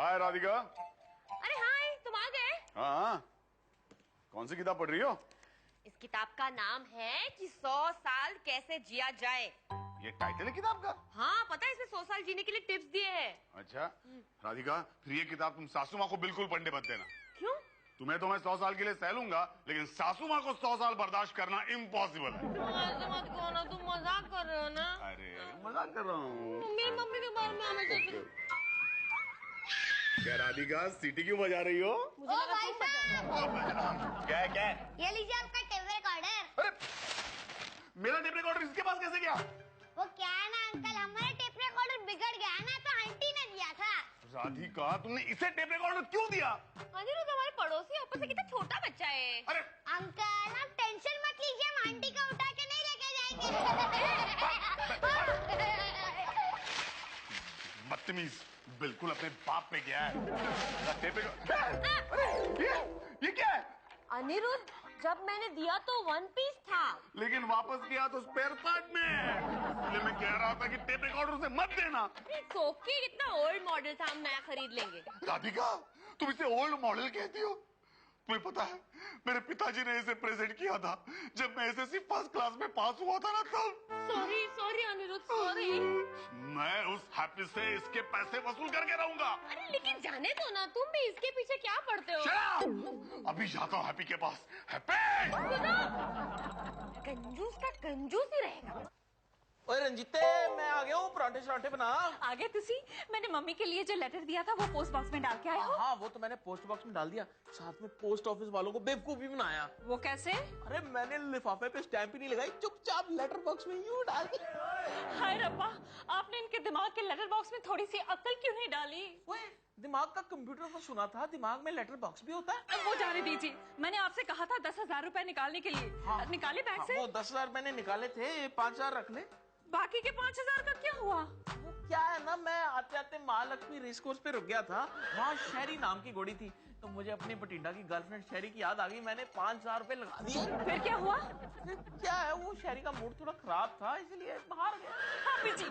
हाय राधिका। अरे हाय, तुम आ गए? हाँ, कौन सी किताब पढ़ रही हो? इस किताब का नाम है कि 100 साल कैसे जिया जाए। ये टाइटल है किताब का? हाँ, पता है इसमें 100 साल जीने के लिए टिप्स दिए हैं। अच्छा राधिका, फिर ये किताब तुम सासू माँ को बिल्कुल पढ़ने मत देना। क्यों? तुम्हें तो मैं 100 साल के लिए सह लूंगा, लेकिन सासू माँ को 100 साल बर्दाश्त करना इम्पॉसिबल है। ऐसे मत कहो ना, तुम मजाक कर रहे हो ना। अरे मजाक कर रहा हूँ। मेरी मम्मी के बारे में हमेशा क्या राधिका, सीटी क्यों बजा रही हो? ओ भाई साहब, क्या है क्या है? ये लीजिए आपका टेप रिकॉर्डर। अरे मेरा टेप रिकॉर्डर इसके पास कैसे गया? वो क्या है ना अंकल, हमारा टेप रिकॉर्डर बिगड़ गया ना, तो आंटी ने दिया था। राधिका, तुमने इसे टेप रिकॉर्डर क्यों दिया? अनिरुद्ध हमारे पड़ोसी, ऊपर से कितना छोटा बच्चा है। अरे अंकल आप टेंशन मत लीजिए, हम आंटी को उठा के नहीं लेके जाएंगे। बदतमीज, बिल्कुल अपने बाप पे गया है। टेप रिकॉर्डर, अरे ये क्या है? अनिरुद्ध, जब मैंने दिया तो 1 पीस था, लेकिन वापस किया तो स्पेयर पार्ट में। इसलिए मैं कह रहा था कि टेप रिकॉर्डर से मत देना। सोके कितना ओल्ड मॉडल था, हम नया खरीद लेंगे। राधिका, तुम इसे ओल्ड मॉडल कहती हो? तुम्हें पता है मेरे पिताजी ने इसे प्रेजेंट किया था जब मैं एसएससी फर्स्ट क्लास में पास हुआ था ना, तब। Sorry sorry Anirudh, sorry. मैं उस हैप्पी से इसके पैसे वसूल करके रहूंगा। अरे लेकिन जाने दो ना, तुम भी इसके पीछे क्या पड़ते हो? Shut up! अभी जाता हूँ हैप्पी के पास। हैप्पी! कंजूस का कंजूस ही रहेगा। ओए रंजीते, मैं आ गया हूँ, पराठे शराठे बना। आगे तुसी, मैंने मम्मी के लिए जो लेटर दिया था वो पोस्ट बॉक्स में डाल के आया हो? हाँ, वो तो मैंने पोस्ट बॉक्स में डाल दिया, साथ में पोस्ट ऑफिस वालों को बेवकूफ भी बनाया। वो कैसे? अरे मैंने लिफाफे पे स्टैंप ही नहीं लगाई, चुपचाप लेटर बॉक्स में यूं डाल दी। हाय रब्बा, आपने इनके दिमाग के लेटर बॉक्स में थोड़ी सी अक्ल क्यों नहीं डाली? ओए, दिमाग का कंप्यूटर तो सुना था, दिमाग में लेटर बॉक्स भी होता है। अब वो जाने दीजिए, मैंने आपसे कहा था 10,000 रुपए निकालने के लिए। हाँ, निकाले बैग से? वो 10,000 मैंने निकाले थे, 5,000 रख ले। बाकी के 5,000 का क्या हुआ? वो क्या है ना, मैं आते आते महालक्ष्मी रेस कोर्स पे रुक गया था, वहाँ शहरी नाम की घोड़ी थी, तो मुझे अपनी बठिंडा की गर्लफ्रेंड शहरी की याद आ गई, मैंने 5,000 रुपए लगा दिए। फिर क्या हुआ? फिर क्या है, वो शहरी का मूड थोड़ा खराब था, इसलिए बाहर गया। हाँ जी,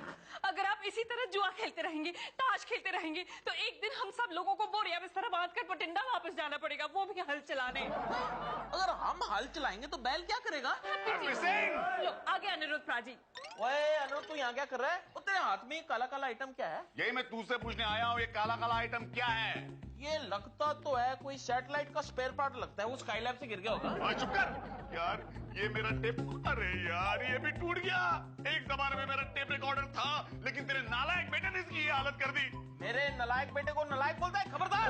अगर आप इसी तरह जुआ खेलते रहेंगे, ताश खेलते रहेंगे, तो एक दिन हम सब लोगों को बोरिया बिस्तर बांध कर बठिंडा वापस जाना पड़ेगा, वो भी हल चलाने। अगर हम हल चलाएंगे तो बैल क्या करेगा? लो आगे अनिरुद्ध प्राजी। ओए अनुरुद्ध, तू यहाँ क्या कर रहा है? वो तेरे हाथ में ये काला काला आइटम क्या है? यही मैं तुझसे पूछने आया हूँ, ये काला काला आइटम क्या है? ये लगता तो है कोई सैटेलाइट का स्पेयर पार्ट लगता है, वो स्काईलैब से गिर गया होगा। चुप कर यार, ये मेरा टेप, अरे यार ये भी टूट गया। एक जमाने में मेरा टेप रिकॉर्डर था, लेकिन तेरे नालायक बेटे ने इसकी ये हालत कर दी। मेरे नालायक बेटे को नालायक बोलता है? खबरदार!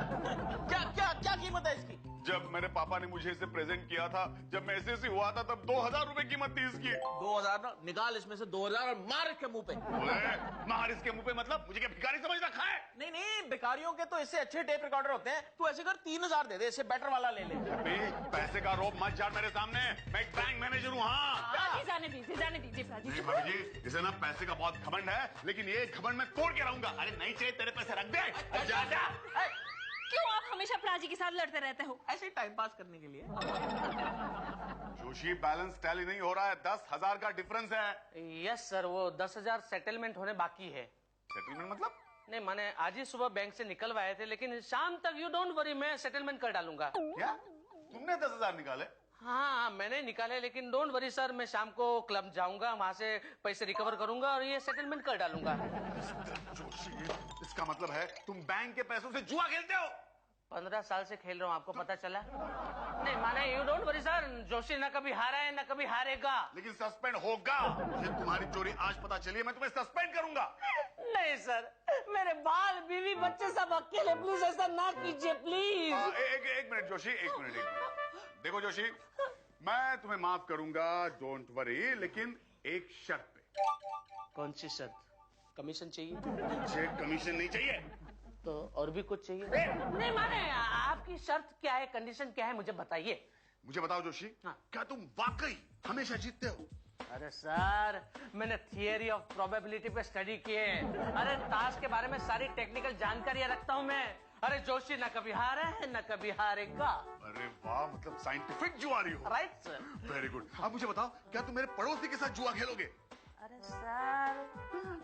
क्या क्या क्या कीमत है इसकी? जब मेरे पापा ने मुझे इसे प्रेजेंट किया था, जब मैं एसएससी हुआ था, तब 2,000 रुपए कीमत थी इसकी। 2,000 ना, निकाल इसमें से 2,000 और मार इसके मुंह पे। मार इसके मुंह पे मतलब? मुझे क्या भिखारी समझ रखा है? नहीं नहीं, भिखारियों के तो इससे अच्छे टेप रिकॉर्डर होते हैं। तू ऐसे कर, 3,000 दे दे, इससे बेटर वाला ले ले। पैसे का रोब मत झाड़ मेरे सामने, मैं एक बैंक मैनेजर हूँ। हाँ जाने दीजिए प्राजी। नहीं भाभी जी, इसे ना पैसे का बहुत घमंड है, लेकिन ये घमंड मैं तोड़ के रहूंगा। अरे नहीं चाहिए तेरे पैसे रख दे, जा जा। क्यों आप हमेशा प्राजी के साथ लड़ते रहते हो? ऐसे टाइम पास करने के लिए। जोशी, बैलेंस टैली नहीं हो रहा है, 10,000 का डिफरेंस है। यस सर, वो 10,000 सेटलमेंट होने बाकी है। सेटलमेंट मतलब? नहीं, मैंने आज ही सुबह बैंक से निकलवाए थे, लेकिन शाम तक यू डोंट वरी, मैं सेटलमेंट कर डालूंगा। क्या तुमने 10,000 निकाले? हाँ मैंने निकाले, लेकिन डोंट वरी सर, मैं शाम को क्लब जाऊंगा, वहां से पैसे रिकवर करूंगा और ये सेटलमेंट कर डालूंगा। जोशी, इसका मतलब है तुम बैंक के पैसों से जुआ खेलते हो? 15 साल से खेल रहा हूँ, आपको पता चला? नहीं माने, you don't worry sir, Joshi ना कभी हारा है ना कभी हारेगा। लेकिन सस्पेंड होगा। मुझे तुम्हारी चोरी आज पता चली, मैं तुम्हें सस्पेंड करूंगा। नहीं सर, मेरे बाल बीवी बच्चे सब अकेले, प्लीज ऐसा ना कीजिए प्लीज। एक मिनट जोशी, एक मिनट। देखो जोशी, मैं तुम्हें माफ करूंगा, डोंट वरी, लेकिन एक शर्त पे। कौन सी शर्त? कमीशन चाहिए? मुझे कमीशन नहीं चाहिए। तो और भी कुछ चाहिए? नहीं माने, आपकी शर्त क्या है, कंडीशन क्या है, मुझे बताइए। मुझे बताओ जोशी, हाँ। क्या तुम वाकई हमेशा जीतते हो? अरे सर, मैंने थियरी ऑफ प्रोबेबिलिटी पे स्टडी किए। अरे ताश के बारे में सारी टेक्निकल जानकारियां रखता हूं मैं। अरे जोशी ना कभी हारा है ना कभी हारेगा। अरे वाह, मतलब साइंटिफिक जुआरी हो। Right sir. Very good. अब मुझे बताओ, क्या तुम मेरे पड़ोसी के साथ जुआ खेलोगे? अरे सर,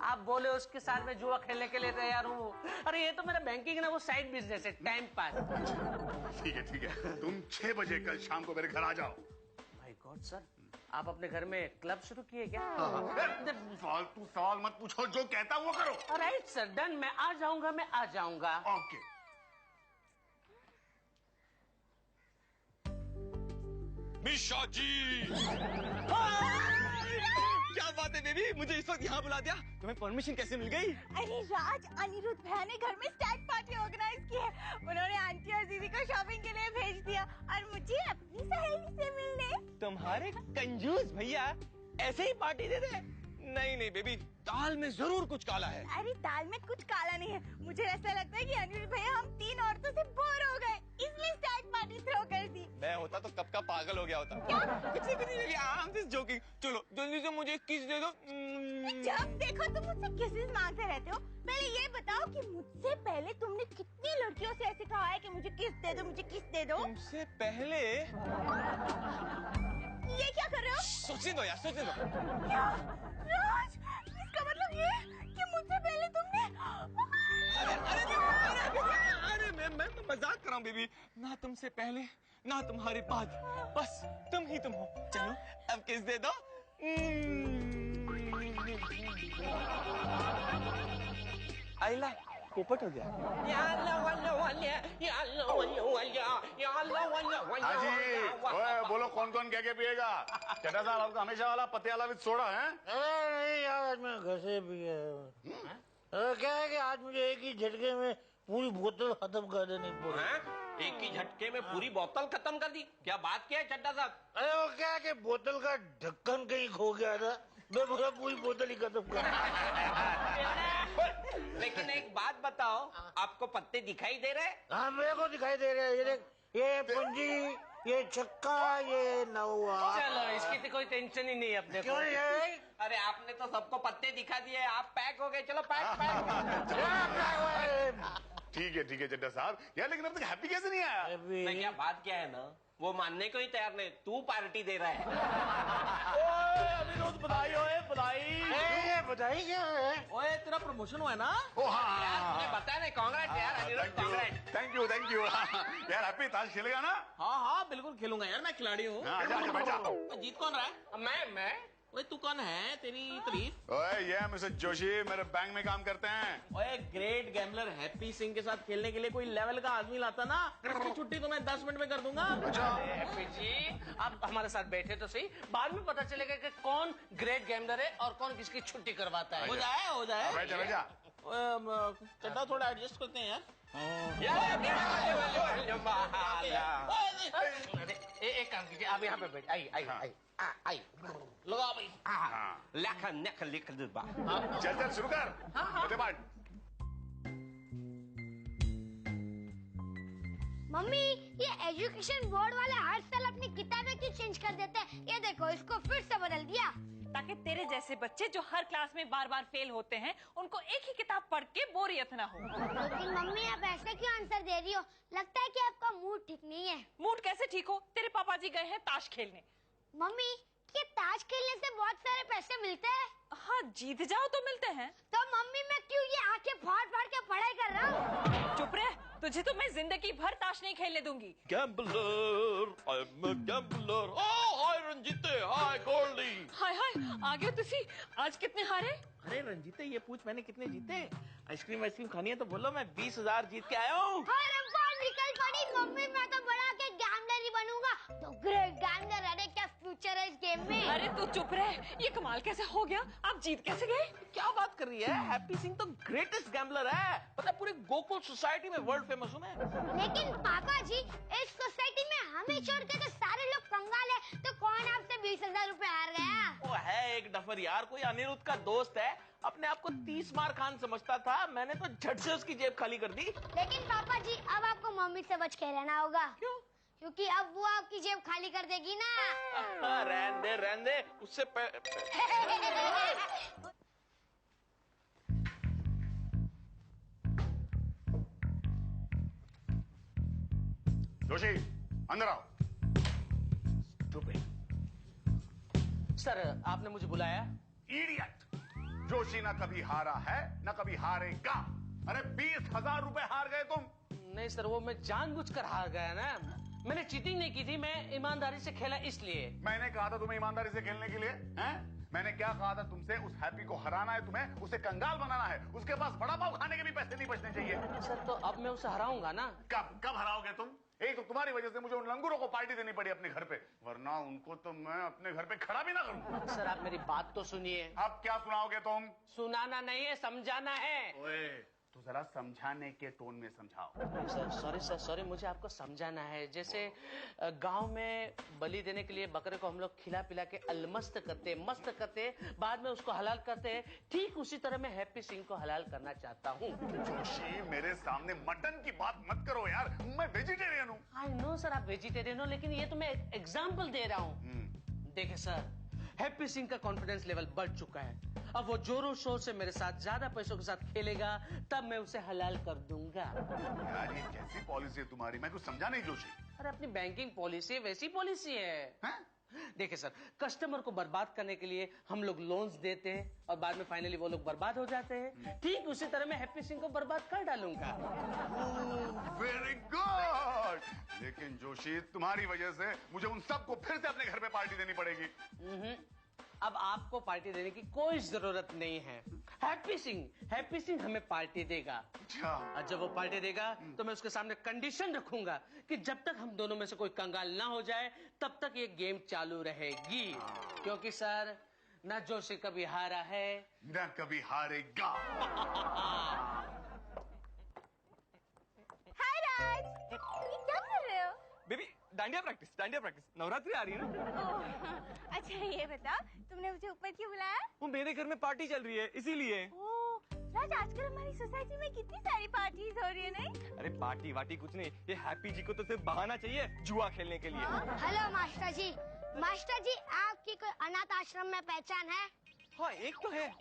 आप बोले उसके साथ में जुआ खेलने के लिए तैयार हूँ। अरे ये तो मेरा बैंकिंग ना वो साइड बिजनेस है, टाइम पास। ठीक है तुम 6 बजे कल शाम को मेरे घर आ जाओ। माय गॉड सर, आप अपने घर में क्लब शुरू किए क्या? फालतू सवाल मत पूछो, जो कहता हूँ वो करो। Right sir, done. मैं आ जाऊंगा। ओके। मिशा जी, क्या बात है बेबी, मुझे इस वक्त यहाँ बुला दिया। तुम्हें परमिशन कैसे मिल गई? अरे राज, अनिरुद्ध भैया ने घर में स्टैग पार्टी ऑर्गेनाइज की है। उन्होंने आंटी और दीदी को शॉपिंग के लिए भेज दिया और मुझे अपनी सहेली से मिलने। तुम्हारे कंजूस भैया ऐसे ही पार्टी दे दे? नहीं बेबी, दाल में जरूर कुछ काला है। अरे दाल में कुछ काला नहीं है। मुझे ऐसा लगता है कि अनिरुद्ध भैया हम 3 औरतों से बोर हो गए, इसलिए स्टैग पार्टी थ्रो कर दी। मैं होता तो कब का पागल हो गया होता। कुछ नहीं, I'm just joking। चलो जल्दी से मुझे किस दे दो। जब देखो तुम मुझसे किसेस मांगते रहते हो। पहले ये बताओ कि मुझसे पहले तुमने कितनी लड़कियों से ऐसे कहा है कि मुझे किस दे दो, मुझे किस दे दो? तुमसे पहले? ये क्या कर रहे हो? सोचने दो यार, सोचने दो। क्या? राज, इसका मतलब ये कि मुझसे पहले तुमने अरे मैं मजाक कर रहा हूँ बेबी। ना तुमसे पहले ना तुम्हारे बाद, बस तुम ही तुम हो। चलो अब किस दे दो। आइला पोपट हो गया। हाजी, ओए बोलो कौन कौन क्या पिएगा? चड्ढा साहब आपका हमेशा वाला पत्ते वाला विद सोडा है? अरे नहीं यार, आज मैं घर से भी गया। क्या है कि आज मुझे एक ही झटके में पूरी बोतल खत्म कर देनी पड़ी। एक ही झटके में पूरी बोतल खत्म कर दी? क्या बात किया है चड्ढा साहब? अरे वो क्या है कि बोतल का ढक्कन कहीं खो गया था, मैं पूरा पूरी बोतल ही खत्म कर। लेकिन एक बात बताओ, आपको पत्ते दिखाई दे रहे? हाँ मेरे को दिखाई दे रहे हैं। ये देख, ये पंजी, ये छक्का, ये नौवा। चलो इसकी तो कोई टेंशन ही नहीं है अपने को। क्यों ये? अरे आपने तो सबको पत्ते दिखा दिए, आप पैक हो गए। चलो पैक। ठीक है चड्ढा साहब यार, लेकिन अब तक हैप्पी कैसे नहीं आया? मैं क्या बात क्या है ना, वो मानने को ही तैयार नहीं। तू पार्टी दे रहा है। अनिरुद्ध बधाई होए, बधाई। ये बधाई क्या है? ओए तेरा प्रमोशन हुआ है ना? ओ हाँ यार तुझे बताया नहीं? कांग्रेस यार अनिरुद्ध, कांग्रेस। Thank you. यार हैप्पी ताश खेलेगा ना? हाँ बिल्कुल खेलूंगा यार, मैं खिलाड़ी हूँ। आजा बैठ जा। जीत कौन रहा है? मैं ओए तू कौन है? तेरी तारीफ। ओए ये मिस्टर जोशी मेरे बैंक में काम करते हैं। ओए ग्रेट गैम्बलर हैप्पी सिंह के साथ खेलने के लिए कोई लेवल का आदमी लाता ना, इसकी छुट्टी तो मैं 10 मिनट में कर दूंगा। हैप्पी जी, आप हमारे साथ बैठे तो सही, बाद में पता चलेगा कि कौन ग्रेट गैम्बलर है और कौन किसकी छुट्टी करवाता है। हो जाए। बैठ जा। चड्ढा थोड़ा एडजस्ट करते हैं यार। एक काम कीजिए, आप यहाँ पे बैठ। आई लगा भाई। चल शुरू कर। मम्मी, ये एजुकेशन बोर्ड वाले हर साल अपनी किताबें क्यों चेंज कर देते हैं? ये देखो, इसको फिर से बदल दिया। ताकि तेरे जैसे बच्चे जो हर क्लास में बार बार फेल होते हैं, उनको एक ही किताब पढ़ के बोरियत ना हो। लेकिन मम्मी, आप ऐसे क्यों आंसर दे रही हो? लगता है कि आपका मूड ठीक नहीं है। मूड कैसे ठीक हो? तेरे पापा जी गए हैं ताश खेलने। मम्मी, ये ताश खेलने से बहुत सारे पैसे मिलते हैं। हाँ, जीत जाओ तो मिलते हैं। तो मम्मी, मैं क्यों ये आंखें फाड़ फाड़ के पढ़ाई कर रहा हूँ? चुप रह, तुझे तो मैं जिंदगी भर ताश नहीं खेलने दूंगी। Gambler, I'm a gambler। हाय रंजीते, हाय गोल्डी। हाय आ गए तुसी। आज कितने हारे? अरे रंजीते, ये पूछ मैंने कितने जीते। आइसक्रीम खानी है तो बोलो, मैं 20,000 जीत के आया हूँ। अरे बात निकल पड़ी। मम्मी, मैं तो बड़ा के गैम्बलर ही बनूंगा। तो ग्रेट गैम्बलर। अरे क्या फ्यूचर है इस गेम में? अरे तू चुप रह, ये कमाल कैसे हो गया? आप जीत कैसे गए? क्या बात कर रही है? हैप्पी सिंह तो ग्रेटेस्ट गैम्बलर है। पता है, पूरे गोकुल सोसाइटी में वर्ल्ड फेमस हूँ मैं। लेकिन पापा जी, इस सोसाइटी में हमें छोड़ के तो सारे लोग कंगाल है, तो कौन आपसे 20,000 रुपए हार गया? वो है एक डफर यार, कोई अनिरुद्ध का दोस्त है, अपने आप को 30 मार खान समझता था। मैंने तो झट से उसकी जेब खाली कर दी। लेकिन पापा जी, अब आपको मम्मी से बच के रहना होगा। क्यों? क्योंकि अब वो आपकी जेब खाली कर देगी ना। रहने दे उससे जोशी अंदर आओ। सर, आपने मुझे बुलाया? इडियट, जोशी ना कभी हारा है ना कभी हारेगा। अरे 20,000 रुपए हार गए तुम। नहीं सर, वो मैं जानबूझकर हार गया ना। मैंने चीटिंग नहीं की थी, मैं ईमानदारी से खेला इसलिए। मैंने कहा था तुम्हें ईमानदारी से खेलने के लिए, हैं? मैंने क्या कहा था तुमसे? उस हैप्पी को हराना है तुम्हें, उसे कंगाल बनाना है, उसके पास बड़ा पाव खाने के भी पैसे नहीं बचने चाहिए। सर तो अब मैं उसे हराऊंगा ना। कब हराओगे तुम? एक तो तुम्हारी वजह से मुझे उन लंगूरों को पार्टी देनी पड़ी अपने घर पे, वरना उनको तो मैं अपने घर पे खड़ा भी ना करूं। सर आप मेरी बात तो सुनिए। अब क्या सुनाओगे तुम? सुनाना नहीं है, समझाना है। ओए, तो जरा समझाने के टोन में समझाओ। सर सॉरी, मुझे आपको समझाना है। जैसे गांव में बलि देने के लिए बकरे को हम लोग खिला पिला के अलमस्त करते, मस्त करते, बाद में उसको हलाल करते, ठीक उसी तरह मैं हैप्पी सिंह को हलाल करना चाहता हूँ। जोशी, मेरे सामने मटन की बात मत करो यार, मैं वेजिटेरियन हूँ। आई नो सर आप वेजिटेरियन हो, लेकिन ये तो मैं एग्जाम्पल दे रहा हूँ। देखिए सर, हैप्पी सिंह का कॉन्फिडेंस लेवल बढ़ चुका है। अब वो जोरों शोर से मेरे साथ ज्यादा पैसों के साथ खेलेगा, तब मैं उसे हलाल कर दूंगा। यार ये कैसी पॉलिसी है तुम्हारी? मैं कुछ समझा नहीं जोशी। अरे अपनी बैंकिंग पॉलिसी वैसी पॉलिसी है। देखिए सर, कस्टमर को बर्बाद करने के लिए हम लोग लोन्स देते हैं और बाद में फाइनली वो लोग बर्बाद हो जाते हैं। ठीक उसी तरह मैं हैप्पी सिंह को बर्बाद कर डालूंगा। Very good. लेकिन जोशी, तुम्हारी वजह से मुझे उन सबको फिर से अपने घर पे पार्टी देनी पड़ेगी। अब आपको पार्टी देने की कोई जरूरत नहीं है। हैप्पी सिंह हमें पार्टी देगा। अच्छा। और जब वो पार्टी देगा तो मैं उसके सामने कंडीशन रखूंगा कि जब तक हम दोनों में से कोई कंगाल ना हो जाए तब तक ये गेम चालू रहेगी। क्योंकि सर, ना जोशी कभी हारा है ना कभी हारेगा। हाय राज, ये क्या कर रहे हो? बेबी डांडिया प्रैक्टिस नवरात्रि आ रही है ना। ओह, अच्छा ये बताओ, तुमने मुझे ऊपर क्यों बुलाया? वो मेरे घर में पार्टी चल रही है इसीलिए। ओह, राज आजकल हमारी सोसाइटी में कितनी सारी पार्टीज हो रही है नहीं? अरे पार्टी वार्टी कुछ नहीं, ये हैप्पी जी को तो सिर्फ बहाना चाहिए जुआ खेलने के लिए। हेलो मास्टर जी। मास्टर जी, आपकी कोई अनाथ आश्रम में पहचान है? हाँ एक तो है।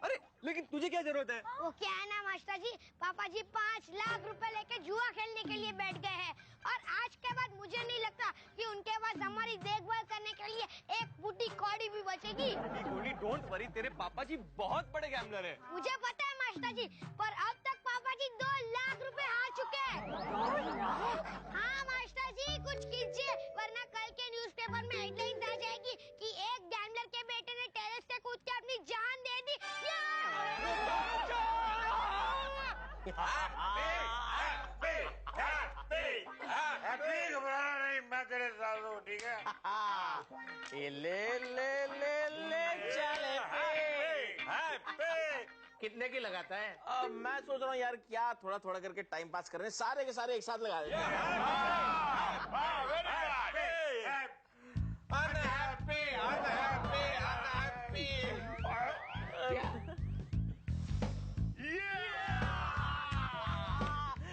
अरे लेकिन तुझे क्या जरूरत है? वो क्या है ना मास्टर जी, पापा जी 5 लाख रुपए लेके जुआ खेलने के लिए बैठ गए हैं और आज के बाद मुझे नहीं लगता कि उनके पास हमारी देखभाल करने के लिए एक बूटी कौड़ी भी बचेगी। डोंट वरी, तेरे पापा जी बहुत बड़े गैम्बलर है। मुझे पता है मास्टर जी, पर अब तक पापा जी 2 लाख रुपए हार चुके हैं। हाँ मास्टर जी, कुछ कीजिए वरना कल के न्यूज़पेपर में हेडलाइन आ जाएगी कि एक गैम्बलर के बेटे ने टेरेस से कूद के अपनी जान दे दी। घबराना नहीं, मैं तेरे साथ हूँ, ठीक है? ले चले कितने की लगाता है? मैं सोच रहा हूँ यार, क्या थोड़ा थोड़ा करके टाइम पास कर रहे हैं, सारे के सारे एक साथ लगा देते हैं।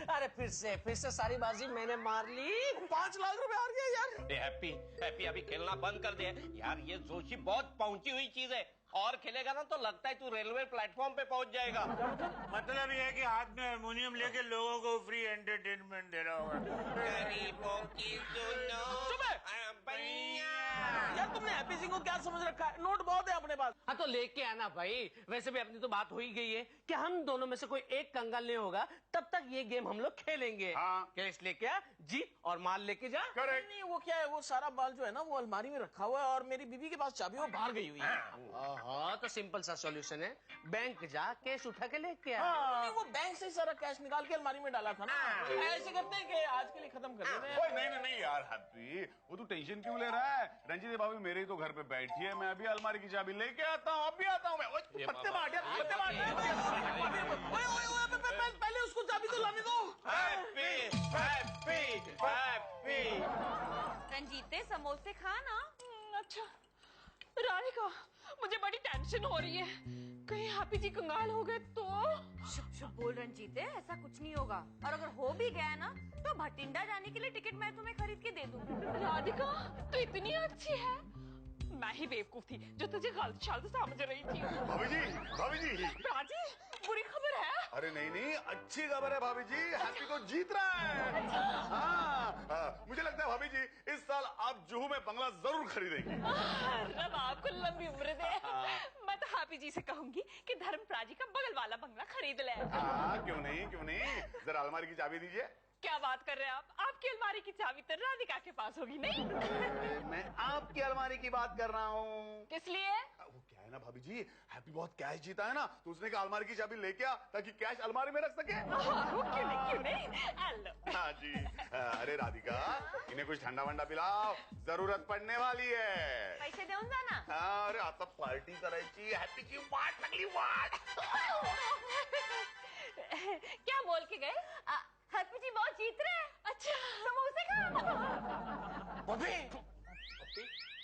अरे फिर से सारी बाजी मैंने मार ली। 5 लाख रुपए हार गया यार। हैप्पी अभी खेलना बंद कर दे यार, ये जोशी बहुत पहुंची हुई चीज है, और खेलेगा ना तो लगता है तू रेलवे प्लेटफॉर्म पे पहुंच जाएगा। मतलब ये है कि हाथ में हारमोनियम लेके लोगों को फ्री एंटरटेनमेंट दे रहा होगा। गरीबों की यार तुमने हैप्पी सिंह को क्या समझ रखा है? नोट बहुत है अपने पास। हाँ तो लेके आना भाई। वैसे भी अपनी तो बात हो ही गई है कि हम दोनों में से कोई एक कंगाल नहीं होगा तब तक ये गेम हम लोग खेलेंगे। हाँ। कैश लेके आ, जीत और माल लेके जा। करेक्ट। नहीं वो क्या है, वो सारा माल जो है ना वो अलमारी में रखा हुआ है और मेरी बीवी के पास चाबी वो बाहर गई हुई है। हाँ तो सिंपल सा सॉल्यूशन है, बैंक जा कैश उठा के लेके आ। नहीं वो बैंक से सारा कैश निकाल के अलमारी में डाला था ना। ऐसे करते हैं कि आज के लिए खत्म कर देते हैं। ओए नहीं यार हैप्पी, वो तू टेंशन क्यों ले रहा है? रंजीत भाभी मेरे ही तो घर पे बैठी है, मैं अभी अलमारी की चाबी लेके आता हूँ, अभी आता हूँ मैं। ओए पत्ते मार यार, पत्ते मार। पहले उसको चाबी तो लाने दो। रंजीते समोसे खाना। अच्छा राधिका, मुझे बड़ी टेंशन हो रही है, कहीं हैप्पी जी कंगाल हो गए तो? शुभ बोल रंजीते, ऐसा कुछ नहीं होगा, और अगर हो भी गया ना तो भटिंडा जाने के लिए टिकट मैं तुम्हें खरीद के दे दूंगी। राधिका तो इतनी अच्छी है, मैं ही बेवकूफ थी जो तुझे गलत शब्द समझ रही थी। भाभी जी राजी, बुरी खबर है। अरे नहीं नहीं, अच्छी खबर है भाभी जी, हैप्पी तो जीत रहा है। हाँ, मुझे लगता है भाभी जी इस साल आप जुहू में बंगला जरूर खरीदेंगी। रब आपको लंबी उम्र दे। मैं तो हैप्पी जी से कहूंगी कि धर्मराज जी का बगल वाला बंगला खरीद ले। क्यों नहीं क्यों नहीं, जरा अलमारी की चाबी दीजिए। क्या बात कर रहे हैं आप? आपकी अलमारी की चाबी तो राधिका के पास होगी नहीं? मैं आपकी अलमारी की बात कर रहा हूँ। किस लिए? वो क्या है ना भाभी जी, हैप्पी बहुत कैश जीता है ना, तो उसने कहा अलमारी की चाबी लेके आ ताकि कैश अलमारी में रख सके। क्यों नहीं? हेलो। हाँ जी। अरे राधिका, इन्हें कुछ ठंडा वंडा पिलाओ, जरूरत पड़ने वाली है। पैसे देऊन जा ना। अरे आता पार्टी करायची, हैप्पी की वाट लागली वाट। क्या बोल के गए? हैप्पी जी बहुत जीत रहे हैं। अच्छा, समोसे खा।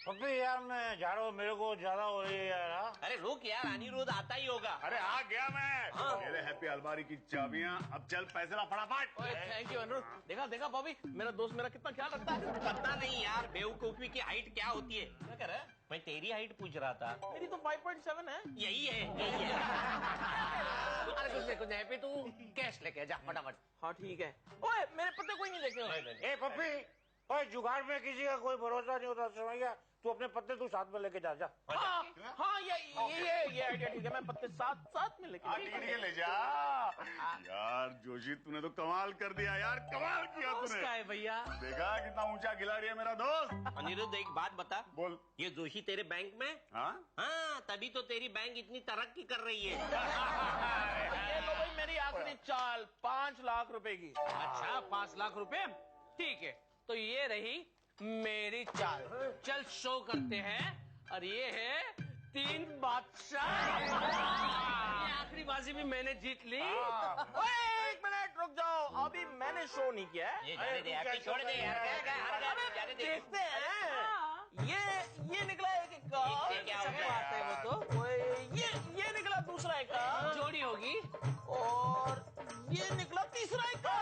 पप्पी यार मैं जा रहा हूँ, मेरे को ज्यादा हो रही है यार। अरे रुक यार, अनिरुद्ध आता ही होगा। अरे आ गया मैं। ये ले हैप्पी अलमारी की चाबियां, अब चल पैसे ला फटाफट। Thank you Anirudh. देखा देखा बॉबी, मेरा दोस्त मेरा कितना ख्याल रखता है। पता नहीं यार बेवकूफी की हाइट क्या होती है। क्या कह रहा है? मैं तेरी हाइट पूछ रहा था। मेरी तो 5.7 है। यही है यही है। अरे कुछ नहीं हैप्पी, तू कैश लेके जा फटाफट। हाँ ठीक है। ओए मेरे पत्ते कोई नहीं देखे। ए पप्पी, ओए जुगाड़ में किसी का कोई भरोसा नहीं होता, समझ गया? तू अपने पत्ते तू साथ में लेके जा। हाँ ये आइडिया ठीक है। मैं पत्ते साथ में लेके ठीक है ले जा। यार जोशी तूने तो कमाल कर दिया यार, कमाल किया तूने। क्या है भैया? देखा कितना ऊंचा खिलाड़ी है मेरा दोस्त। अनिरुद्ध एक बात बता। बोल। ये जोशी तेरे बैंक में? हाँ तभी तो तेरी बैंक इतनी तरक्की कर रही है। ये लो भाई मेरी आखिरी चाल 5 लाख रुपए की। अच्छा 5 लाख रुपए, ठीक है। तो ये रही मेरी चाल। चल शो करते हैं। और ये है 3 बादशाह। ये आखिरी बाजी भी मैंने जीत ली। ओए 1 मिनट रुक जाओ, अभी मैंने शो नहीं किया है। ये जाने दे यार, छोड़ दे यार, जाने दे। देखते हैं। ये निकला एक का। इससे क्या हो गया? बात है वो तो। ओए ये निकला दूसरा एक का। जोड़ी होगी। और ये निकला तीसरा एक का।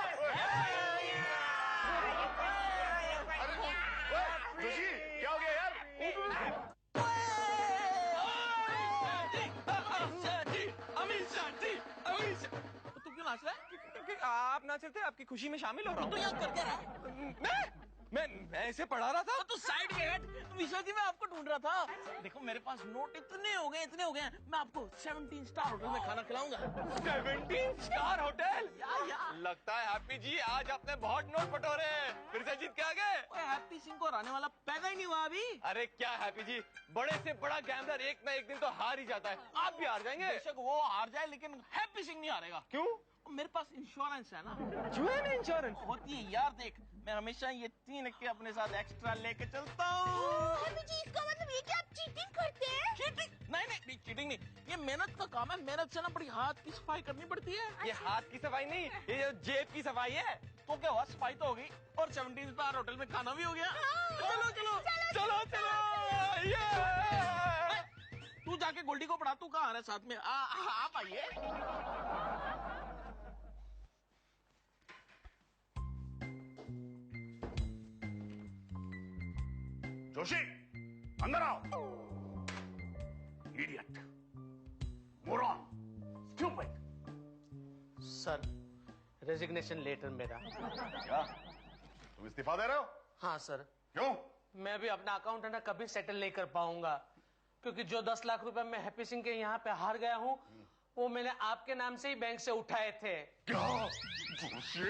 जोशी क्या हो गया यार? तू क्यों नाच रहा है? आप नाच रहे थे, आपकी खुशी में शामिल हो रहा हूँ। तो याद करके रहा। मैं इसे पढ़ा रहा था। तो साइड के हेड विशा जी, मैं आपको ढूंढ रहा था। देखो मेरे पास नोट इतने हो गए मैं आपको 17 स्टार होटल में खाना खिलाऊंगा। 17 स्टार होटल। या। लगता है हैप्पी जी आज आपने बहुत नोट बटोरे, फिर से जीत के आ गए। हैप्पी सिंह को हराने वाला पैदा ही नहीं हुआ अभी। अरे क्या हैप्पी जी, बड़े से बड़ा गैम्बलर एक ना एक दिन तो हार ही जाता है। आप भी हार जाएंगे। बेशक वो हार जाए, लेकिन हैप्पी सिंह नहीं हारेगा। क्यों? मेरे पास इंश्योरेंस है ना। जुए में इंश्योरेंस होती है यार। देख मैं हमेशा ये 3 के अपने साथ एक्स्ट्रा लेके चलता हूँ। हैप्पी जी इसका मतलब ये कि आप चीटिंग करते हैं? चीटिंग नहीं चीटिंग नहीं, ये मेहनत का काम है। मेहनत से ना बड़ी हाथ की सफाई करनी पड़ती है। ये हाथ की सफाई नहीं, ये जो जेब की सफाई है। तो क्या हुआ, सफाई तो हो गई और 17 स्टार होटल में खाना भी हो गया। चलो चलो चलो चलो ये। तू जाके गोल्डी को पढ़ा। तू कहाँ आ रहा है साथ में? आप आइए। जोशी अंदर आओ। Idiot, moron, stupid. Sir resignation letter मेरा। क्या तुम इस्तीफा दे रहे हो? हाँ सर। क्यों? मैं भी अपना अकाउंट है ना कभी सेटल नहीं कर पाऊंगा, क्योंकि जो 10 लाख रुपए मैं हैप्पी सिंह के यहाँ पे हार गया हूँ, वो मैंने आपके नाम से ही बैंक से उठाए थे। क्या? जोशी